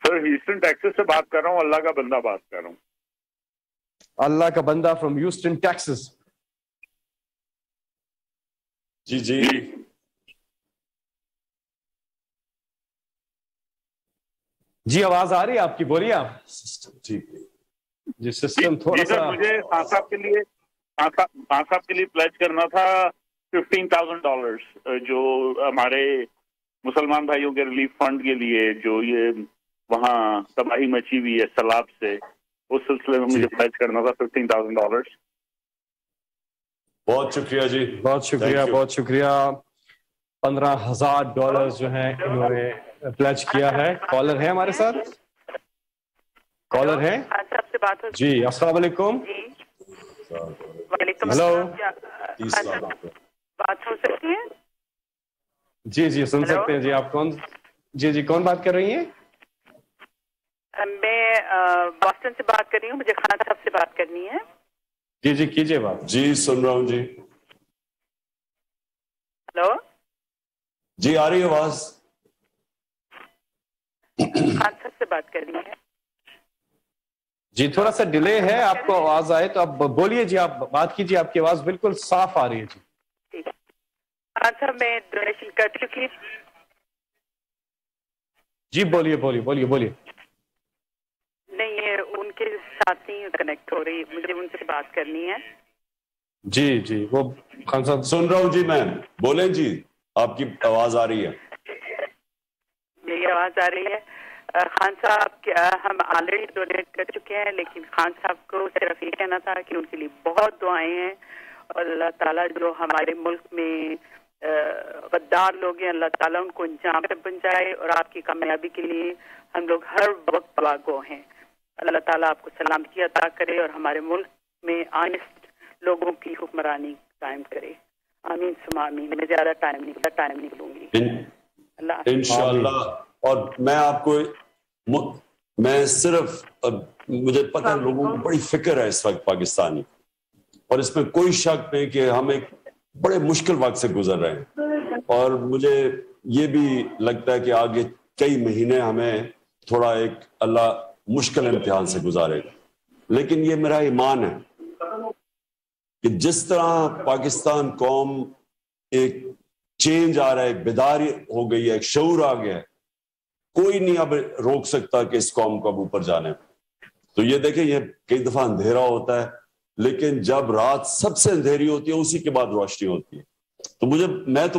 سر Houston Texas سے بات کر رہا ہوں, اللہ کا بندہ بات کر رہا ہوں. اللہ کا بندہ فرام ہیوسٹن ٹیکسس. جی جی جی آواز آ رہی ہے آپ کی, بولیے آپ. ٹھیک جی سسٹم تھوڑا سا. مجھے خان صاحب کے لیے پلیج کرنا تھا $15,000 جو ہمارے مسلمان بھائیوں کے ریلیف فنڈ کے لیے, جو یہ وہاں تباہی مچی ہوئی ہے سیلاب سے, اس سلسلے میں مجھے پلیج کرنا تھا $15,000. بہت شکریہ جی, بہت شکریہ, بہت شکریہ. $15,000 جو ہیں انہوں نے پلیج کیا ہے. کالر ہے ہمارے ساتھ, کالر ہے جی. السلام علیکم. وعلیکم ہلو. السلام. بات ہو سکتی ہے؟ جی جی سن سکتے ہیں جی. آپ کون؟ جی جی کون بات کر رہی ہیں؟ میں باسٹن سے بات کر رہی ہوں, مجھے خان صاحب سے بات کرنی ہے. جی جی کیجیے بات. جی سن رہا ہوں جی. ہلو جی آ رہی ہے آواز. خان صاحب سے بات کرنی ہے. جی تھوڑا سا ڈیلے ہے, آپ کو آواز آئے تو آپ بولیے جی, آپ بات کیجیے, آپ کی آواز بالکل صاف آ رہی ہے جی. ٹھیک ہے. خان صاحب میں ڈونیشن کر چکی. جی بولیے بولیے بولیے بولیے. نہیں یہ ان کے ساتھ نہیں کنیکٹ ہو رہی, مجھے ان سے بات کرنی ہے. جی جی وہ خان صاحب سن رہا ہوں جی. میم بولیں جی, آپ کی آواز آ رہی ہے. میری آواز آ رہی ہے. خان صاحب کیا ہم آلریڈی ڈونیٹ کر چکے ہیں, لیکن خان صاحب کو صرف یہ کہنا تھا کہ ان کے لیے بہت دعائیں ہیں, اور اللہ تعالیٰ جو ہمارے ملک میں غدار لوگ ہیں, اللہ تعالیٰ ان کو انجام تک پہنچائے, اور آپ کی کامیابی کے لیے ہم لوگ ہر وقت تواگو ہیں. اللہ تعالیٰ آپ کو سلامتی عطا کرے اور ہمارے ملک میں آنےسٹ لوگوں کی حکمرانی قائم کرے. آمین ثم آمین. میں زیادہ ٹائم نہیں لوں گی. اللہ انشاءاللہ. اور میں آپ کو میں صرف مجھے پتہ ہے لوگوں کو بڑی فکر ہے اس وقت پاکستانی, اور اس میں کوئی شک نہیں کہ ہم ایک بڑے مشکل وقت سے گزر رہے ہیں, اور مجھے یہ بھی لگتا ہے کہ آگے کئی مہینے ہمیں تھوڑا ایک اللہ مشکل امتحان سے گزارے گا. لیکن یہ میرا ایمان ہے کہ جس طرح پاکستان قوم ایک چینج آ رہا ہے, ایک بیداری ہو گئی ہے, ایک شعور آ گیا ہے, کوئی نہیں اب روک سکتا کہ اس قوم کو اب اوپر جانے. تو یہ دیکھیں, یہ کئی دفعہ اندھیرا ہوتا ہے, لیکن جب رات سب سے اندھیری ہوتی ہے اسی کے بعد روشنی ہوتی ہے. تو میں تو